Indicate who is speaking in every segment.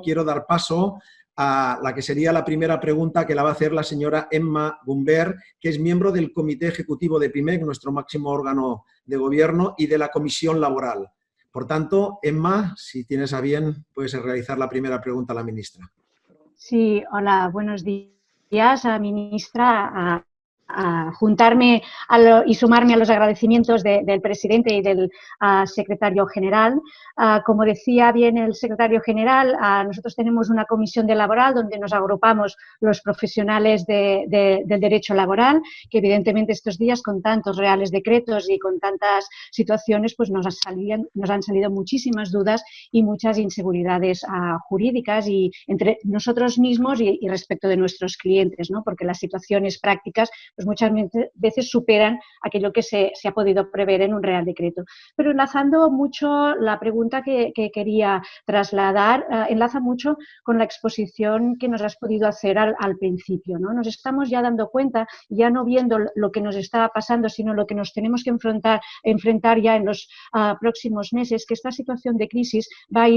Speaker 1: Quiero dar paso a la que sería la primera pregunta, que la va a hacer la señora Emma Gumbert, que es miembro del Comité Ejecutivo de PIMEC, nuestro máximo órgano de gobierno, y de la Comisión Laboral. Por tanto, Emma, si tienes a bien, puedes realizar la primera pregunta a la ministra.
Speaker 2: Sí, hola, buenos días, ministra. A juntarme y sumarme a los agradecimientos del presidente y del secretario general. Como decía bien el secretario general, nosotros tenemos una comisión de laboral donde nos agrupamos los profesionales del derecho laboral, que evidentemente estos días con tantos reales decretos y con tantas situaciones pues nos han salido muchísimas dudas y muchas inseguridades jurídicas y entre nosotros mismos y respecto de nuestros clientes, ¿no? Porque las situaciones prácticas pues muchas veces superan aquello que se ha podido prever en un Real Decreto. Pero enlazando mucho la pregunta que quería trasladar, enlaza mucho con la exposición que nos has podido hacer al principio, ¿no? Nos estamos ya dando cuenta, ya no viendo lo que nos está pasando, sino lo que nos tenemos que enfrentar ya en los próximos meses, que esta situación de crisis va a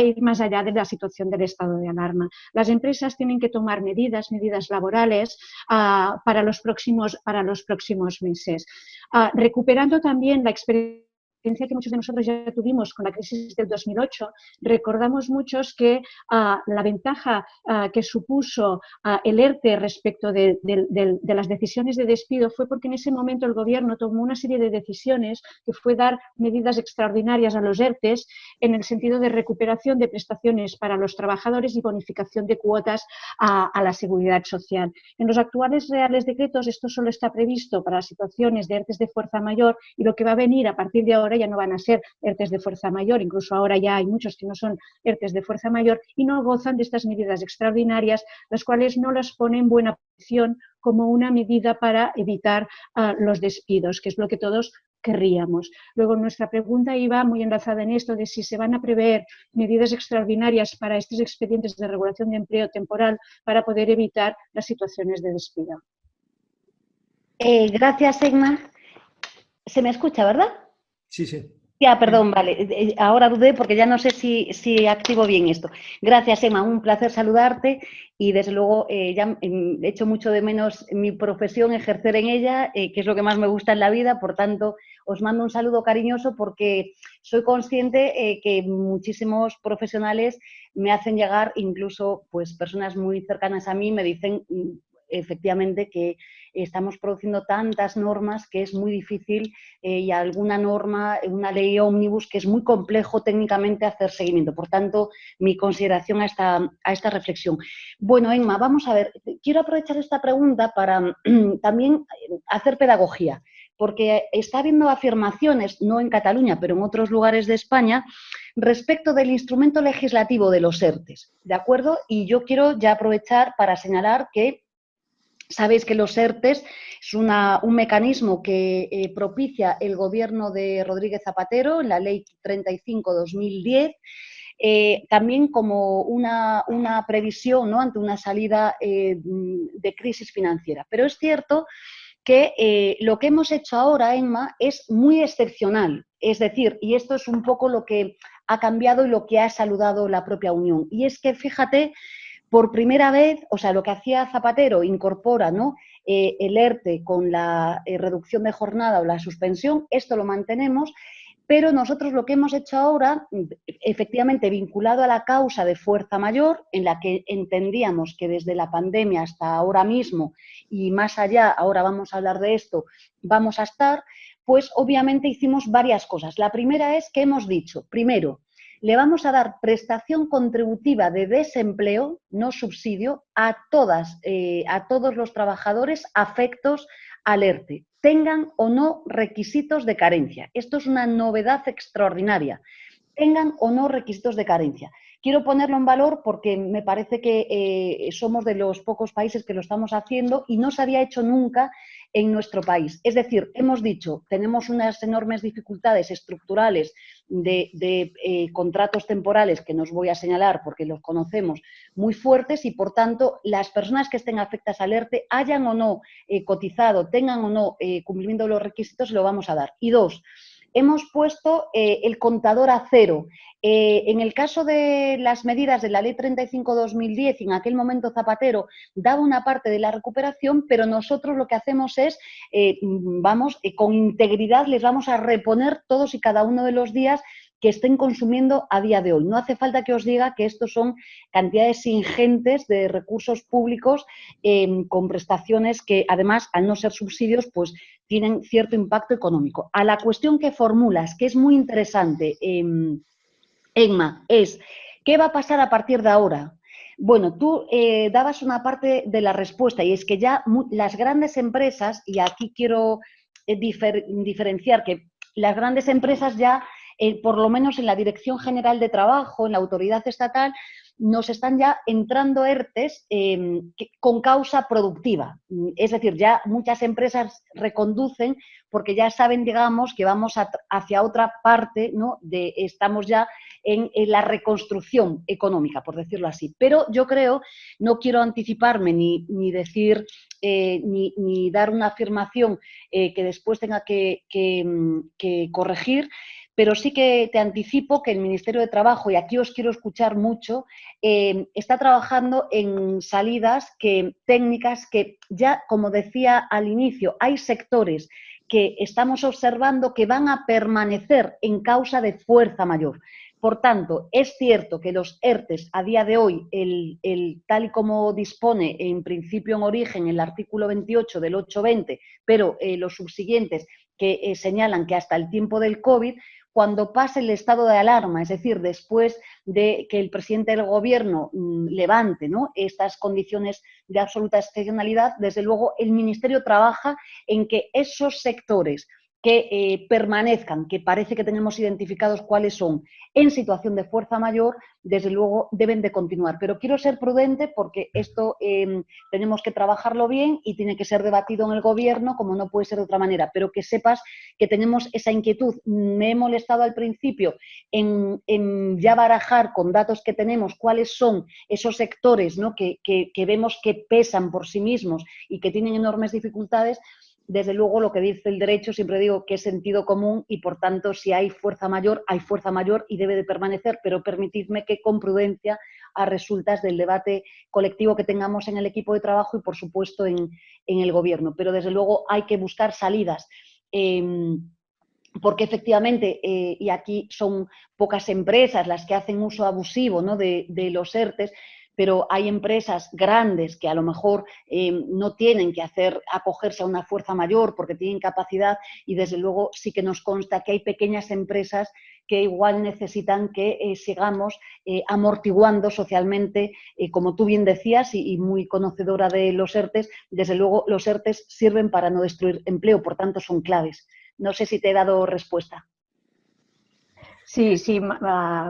Speaker 2: ir más allá de la situación del estado de alarma. Las empresas tienen que tomar medidas laborales para los próximos meses. Recuperando también la experiencia que muchos de nosotros ya tuvimos con la crisis del 2008, recordamos muchos que la ventaja que supuso el ERTE respecto de las decisiones de despido fue porque en ese momento el gobierno tomó una serie de decisiones que fue dar medidas extraordinarias a los ERTEs en el sentido de recuperación de prestaciones para los trabajadores y bonificación de cuotas a la seguridad social. En los actuales reales decretos esto solo está previsto para situaciones de ERTEs de fuerza mayor y lo que va a venir a partir de ahora ya no van a ser ERTEs de fuerza mayor, incluso ahora ya hay muchos que no son ERTEs de fuerza mayor y no gozan de estas medidas extraordinarias, las cuales no las ponen en buena posición como una medida para evitar los despidos, que es lo que todos querríamos. Luego, nuestra pregunta iba muy enlazada en esto de si se van a prever medidas extraordinarias para estos expedientes de regulación de empleo temporal para poder evitar las situaciones de despido.
Speaker 3: Gracias, Emma. ¿Se me escucha, verdad?
Speaker 1: Sí, sí.
Speaker 3: Ya, perdón, vale. Ahora dudé porque ya no sé si activo bien esto. Gracias, Emma. Un placer saludarte y, desde luego, ya he hecho mucho de menos mi profesión, ejercer en ella, que es lo que más me gusta en la vida. Por tanto, os mando un saludo cariñoso porque soy consciente que muchísimos profesionales me hacen llegar, incluso pues personas muy cercanas a mí, me dicen efectivamente que estamos produciendo tantas normas que es muy difícil y alguna norma, una ley ómnibus que es muy complejo técnicamente hacer seguimiento. Por tanto, mi consideración a esta reflexión. Bueno, Emma, vamos a ver, quiero aprovechar esta pregunta para también hacer pedagogía, porque está habiendo afirmaciones, no en Cataluña, pero en otros lugares de España, respecto del instrumento legislativo de los ERTEs, ¿de acuerdo? Y yo quiero ya aprovechar para señalar que sabéis que los ERTEs es un mecanismo que propicia el gobierno de Rodríguez Zapatero en la Ley 35/2010, también como una previsión, ¿no?, ante una salida de crisis financiera. Pero es cierto que lo que hemos hecho ahora, Emma, es muy excepcional. Es decir, y esto es un poco lo que ha cambiado y lo que ha saludado la propia Unión. Y es que, fíjate, por primera vez, o sea, lo que hacía Zapatero incorpora, ¿no?, el ERTE con la reducción de jornada o la suspensión, esto lo mantenemos, pero nosotros lo que hemos hecho ahora, efectivamente vinculado a la causa de fuerza mayor, en la que entendíamos que desde la pandemia hasta ahora mismo y más allá, ahora vamos a hablar de esto, vamos a estar, pues obviamente hicimos varias cosas. La primera es que hemos dicho, primero, le vamos a dar prestación contributiva de desempleo, no subsidio, a todos los trabajadores afectos al ERTE, tengan o no requisitos de carencia. Esto es una novedad extraordinaria, tengan o no requisitos de carencia. Quiero ponerlo en valor porque me parece que somos de los pocos países que lo estamos haciendo y no se había hecho nunca en nuestro país. Es decir, hemos dicho, tenemos unas enormes dificultades estructurales de contratos temporales que no os voy a señalar porque los conocemos muy fuertes y, por tanto, las personas que estén afectadas al ERTE, hayan o no cotizado, tengan o no cumplimiento de los requisitos, lo vamos a dar. Y dos, hemos puesto el contador a cero. En el caso de las medidas de la Ley 35/2010, en aquel momento Zapatero daba una parte de la recuperación, pero nosotros lo que hacemos es, con integridad les vamos a reponer todos y cada uno de los días que estén consumiendo a día de hoy. No hace falta que os diga que estos son cantidades ingentes de recursos públicos con prestaciones que, además, al no ser subsidios, pues tienen cierto impacto económico. A la cuestión que formulas, que es muy interesante, Emma, es ¿qué va a pasar a partir de ahora? Bueno, tú dabas una parte de la respuesta y es que ya las grandes empresas, y aquí quiero diferenciar que las grandes empresas ya, por lo menos en la Dirección General de Trabajo, en la autoridad estatal, nos están ya entrando ERTES con causa productiva. Es decir, ya muchas empresas reconducen porque ya saben, digamos, que vamos hacia otra parte, ¿no? Estamos ya en la reconstrucción económica, por decirlo así. Pero yo creo, no quiero anticiparme ni decir, ni dar una afirmación que después tenga que corregir, pero sí que te anticipo que el Ministerio de Trabajo, y aquí os quiero escuchar mucho, está trabajando en salidas técnicas que ya, como decía al inicio, hay sectores que estamos observando que van a permanecer en causa de fuerza mayor. Por tanto, es cierto que los ERTES a día de hoy, tal y como dispone en principio en origen el artículo 28 del 820, pero los subsiguientes que señalan que hasta el tiempo del COVID, cuando pase el estado de alarma, es decir, después de que el presidente del Gobierno levante, ¿no?, estas condiciones de absoluta excepcionalidad, desde luego el Ministerio trabaja en que esos sectores que permanezcan, que parece que tenemos identificados cuáles son, en situación de fuerza mayor, desde luego deben de continuar. Pero quiero ser prudente porque esto tenemos que trabajarlo bien y tiene que ser debatido en el Gobierno, como no puede ser de otra manera. Pero que sepas que tenemos esa inquietud. Me he molestado al principio en ya barajar con datos que tenemos cuáles son esos sectores, ¿no?, que vemos que pesan por sí mismos y que tienen enormes dificultades. Desde luego, lo que dice el derecho, siempre digo que es sentido común y, por tanto, si hay fuerza mayor y debe de permanecer, pero permitidme que con prudencia a resultas del debate colectivo que tengamos en el equipo de trabajo y, por supuesto, en el Gobierno. Pero, desde luego, hay que buscar salidas. Porque efectivamente, y aquí son pocas empresas las que hacen uso abusivo, ¿no?, de los ERTES, pero hay empresas grandes que a lo mejor no tienen que acogerse a una fuerza mayor porque tienen capacidad y, desde luego, sí que nos consta que hay pequeñas empresas que igual necesitan que sigamos amortiguando socialmente, como tú bien decías y muy conocedora de los ERTES. Desde luego, los ERTES sirven para no destruir empleo, por tanto, son claves. No sé si te he dado respuesta.
Speaker 2: Sí,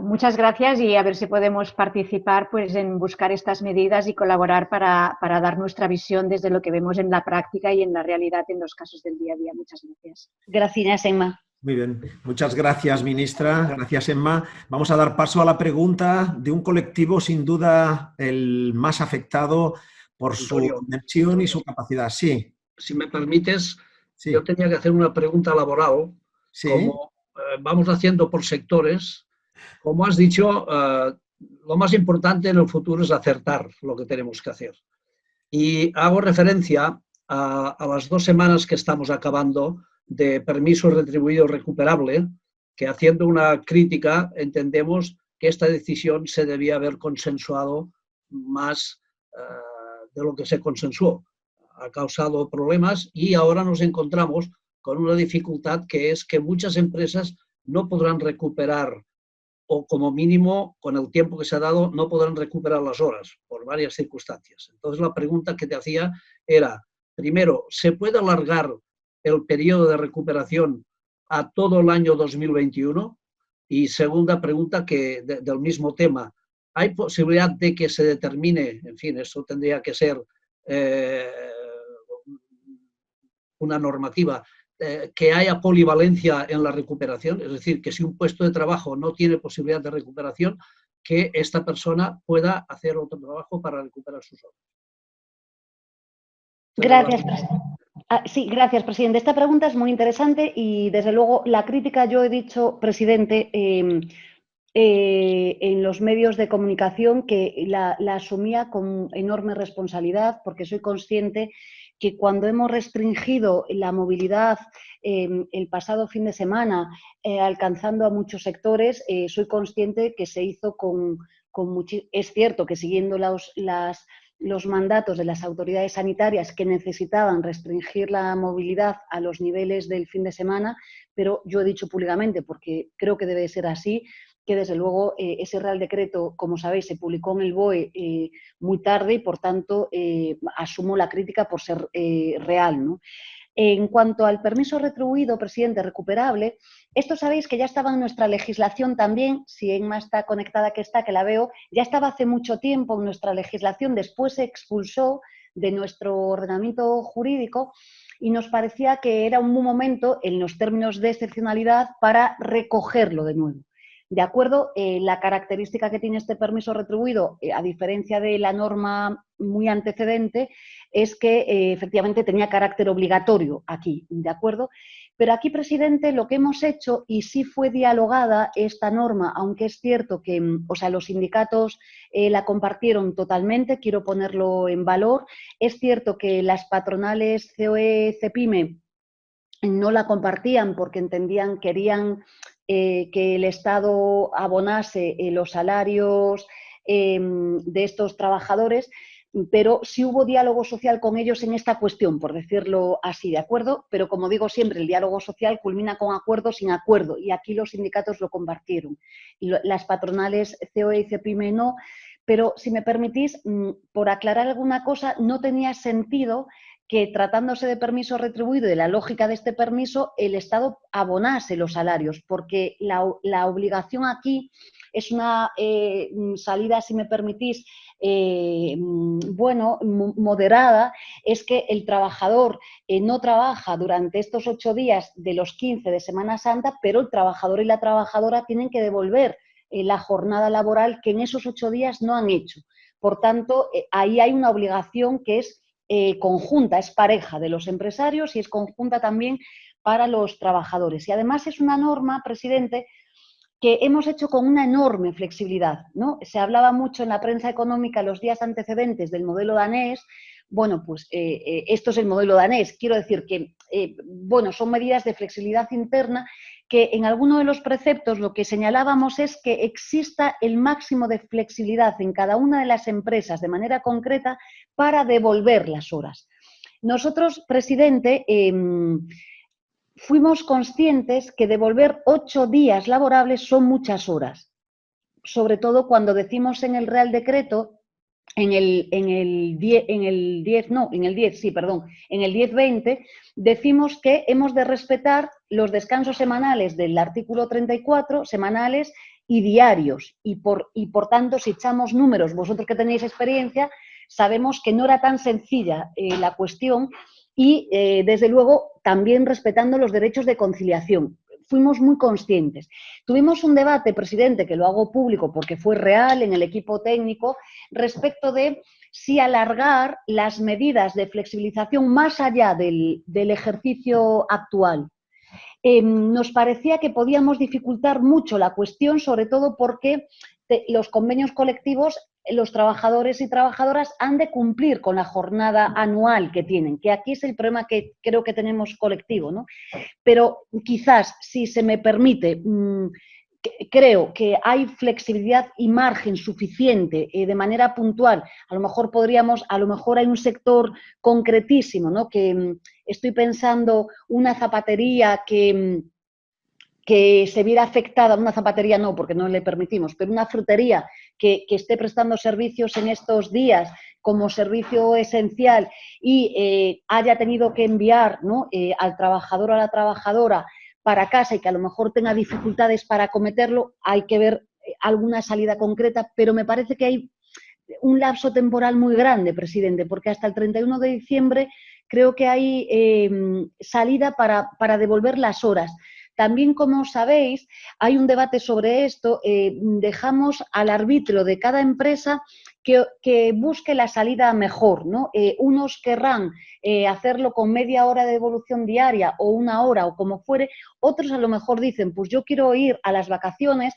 Speaker 2: muchas gracias y a ver si podemos participar pues, en buscar estas medidas y colaborar para dar nuestra visión desde lo que vemos en la práctica y en la realidad en los casos del día a día. Muchas gracias.
Speaker 3: Gracias, Emma.
Speaker 1: Muy bien, muchas gracias, ministra. Gracias, Emma. Vamos a dar paso a la pregunta de un colectivo sin duda el más afectado por su dimensión y su capacidad. Sí.
Speaker 4: Si me permites,
Speaker 1: sí.
Speaker 4: Yo tenía que hacer una pregunta laboral.
Speaker 1: Sí.
Speaker 4: Como vamos haciendo por sectores, como has dicho, lo más importante en el futuro es acertar lo que tenemos que hacer. Y hago referencia a las 2 semanas que estamos acabando de permiso retribuido recuperable, que, haciendo una crítica, entendemos que esta decisión se debía haber consensuado más de lo que se consensuó. Ha causado problemas y ahora nos encontramos con una dificultad, que es que muchas empresas no podrán recuperar, o como mínimo, con el tiempo que se ha dado, no podrán recuperar las horas por varias circunstancias. Entonces, la pregunta que te hacía era, primero, ¿se puede alargar el periodo de recuperación a todo el año 2021? Y segunda pregunta, del mismo tema, hay posibilidad de que se determine, en fin, eso tendría que ser una normativa, que haya polivalencia en la recuperación, es decir, que si un puesto de trabajo no tiene posibilidad de recuperación, que esta persona pueda hacer otro trabajo para recuperar sus horas.
Speaker 3: Gracias, sí, gracias, presidente. Esta pregunta es muy interesante y, desde luego, la crítica, yo he dicho, presidente, en los medios de comunicación, que la asumía con enorme responsabilidad, porque soy consciente que cuando hemos restringido la movilidad el pasado fin de semana, alcanzando a muchos sectores, soy consciente que se hizo con es cierto que siguiendo los mandatos de las autoridades sanitarias, que necesitaban restringir la movilidad a los niveles del fin de semana, pero yo he dicho públicamente, porque creo que debe ser así, que desde luego ese Real Decreto, como sabéis, se publicó en el BOE muy tarde y, por tanto, asumo la crítica por ser real, ¿no? En cuanto al permiso retribuido, presidente, recuperable, esto sabéis que ya estaba en nuestra legislación también, si Emma está conectada, que la veo, ya estaba hace mucho tiempo en nuestra legislación, después se expulsó de nuestro ordenamiento jurídico y nos parecía que era un buen momento, en los términos de excepcionalidad, para recogerlo de nuevo. De acuerdo, la característica que tiene este permiso retribuido, a diferencia de la norma muy antecedente, es que efectivamente tenía carácter obligatorio aquí, ¿de acuerdo? Pero aquí, presidente, lo que hemos hecho, y sí fue dialogada esta norma, aunque es cierto que, o sea, los sindicatos la compartieron totalmente, quiero ponerlo en valor, es cierto que las patronales COE, CEPIME no la compartían porque entendían, querían que el Estado abonase los salarios de estos trabajadores, pero sí hubo diálogo social con ellos en esta cuestión, por decirlo así, ¿de acuerdo? Pero, como digo siempre, el diálogo social culmina con acuerdo sin acuerdo, y aquí los sindicatos lo compartieron. Y las patronales COE y CEPIME no, pero, si me permitís, por aclarar alguna cosa, no tenía sentido que, tratándose de permiso retribuido y de la lógica de este permiso, el Estado abonase los salarios, porque la obligación aquí es una salida, si me permitís, bueno, moderada, es que el trabajador no trabaja durante estos 8 días de los 15 de Semana Santa, pero el trabajador y la trabajadora tienen que devolver la jornada laboral que en esos 8 días no han hecho. Por tanto, ahí hay una obligación que es conjunta, es pareja de los empresarios y es conjunta también para los trabajadores. Y además es una norma, presidente, que hemos hecho con una enorme flexibilidad, ¿no? Se hablaba mucho en la prensa económica los días antecedentes del modelo danés. Bueno, pues esto es el modelo danés. Quiero decir que, bueno, son medidas de flexibilidad interna que, en alguno de los preceptos, lo que señalábamos es que exista el máximo de flexibilidad en cada una de las empresas de manera concreta para devolver las horas. Nosotros, presidente, fuimos conscientes que devolver 8 días laborables son muchas horas, sobre todo cuando decimos en el Real Decreto, en el 10.20, decimos que hemos de respetar los descansos semanales del artículo 34, semanales y diarios, y por tanto, si echamos números, vosotros que tenéis experiencia, sabemos que no era tan sencilla la cuestión, y desde luego también respetando los derechos de conciliación. Fuimos muy conscientes. Tuvimos un debate, presidente, que lo hago público porque fue real en el equipo técnico, respecto de si alargar las medidas de flexibilización más allá del ejercicio actual. Nos parecía que podíamos dificultar mucho la cuestión, sobre todo porque los convenios colectivos, los trabajadores y trabajadoras han de cumplir con la jornada anual que tienen, que aquí es el problema que creo que tenemos colectivo, ¿no? Pero quizás, si se me permite, creo que hay flexibilidad y margen suficiente de manera puntual. A lo mejor hay un sector concretísimo, ¿no? Que estoy pensando, una zapatería que se viera afectada, una zapatería no, porque no le permitimos, pero una frutería que esté prestando servicios en estos días como servicio esencial y haya tenido que enviar, ¿no?, al trabajador o a la trabajadora para casa y que a lo mejor tenga dificultades para acometerlo, hay que ver alguna salida concreta, pero me parece que hay un lapso temporal muy grande, presidente, porque hasta el 31 de diciembre creo que hay salida para devolver las horas. También, como sabéis, hay un debate sobre esto. Dejamos al arbitrio de cada empresa que busque la salida mejor, ¿no? Unos querrán hacerlo con media hora de devolución diaria o una hora o como fuere. Otros a lo mejor dicen, pues yo quiero ir a las vacaciones.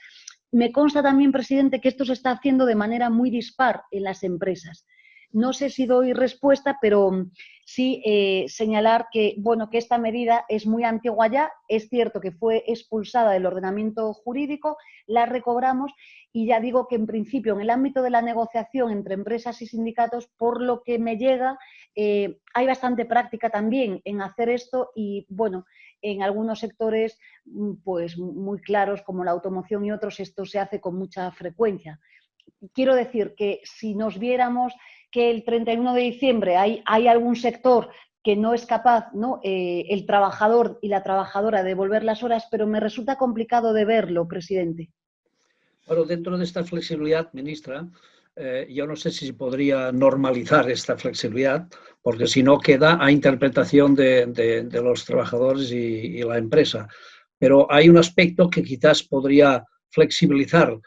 Speaker 3: Me consta también, presidente, que esto se está haciendo de manera muy dispar en las empresas. No sé si doy respuesta, pero sí señalar que, bueno, que esta medida es muy antigua ya. Es cierto que fue expulsada del ordenamiento jurídico, la recobramos y ya digo que en principio en el ámbito de la negociación entre empresas y sindicatos, por lo que me llega, hay bastante práctica también en hacer esto y, bueno, en algunos sectores pues muy claros como la automoción y otros esto se hace con mucha frecuencia. Quiero decir que si nos viéramos que el 31 de diciembre hay algún sector que no es capaz, ¿no? El trabajador y la trabajadora de devolver las horas, pero me resulta complicado de verlo, presidente.
Speaker 4: Bueno, dentro de esta flexibilidad, ministra, yo no sé si se podría normalizar esta flexibilidad, porque si no queda a interpretación de los trabajadores y la empresa. Pero hay un aspecto que quizás podría flexibilizar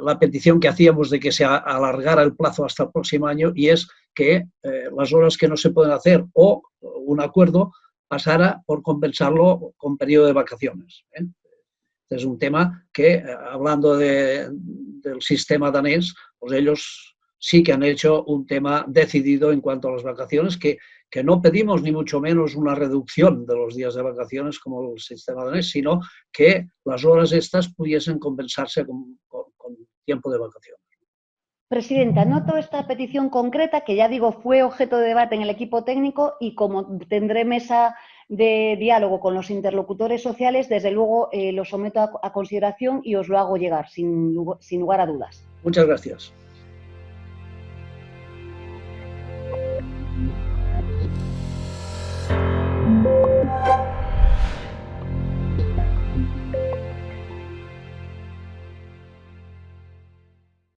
Speaker 4: la petición que hacíamos de que se alargara el plazo hasta el próximo año, y es que las horas que no se pueden hacer o un acuerdo pasara por compensarlo con periodo de vacaciones. Es un tema que, hablando del sistema danés, pues ellos sí que han hecho un tema decidido en cuanto a las vacaciones, que no pedimos ni mucho menos una reducción de los días de vacaciones como el sistema danés, sino que las horas estas pudiesen compensarse con tiempo de vacaciones.
Speaker 3: Presidenta, noto esta petición concreta que ya digo fue objeto de debate en el equipo técnico y como tendré mesa de diálogo con los interlocutores sociales, desde luego lo someto a consideración y os lo hago llegar sin lugar a dudas.
Speaker 4: Muchas gracias.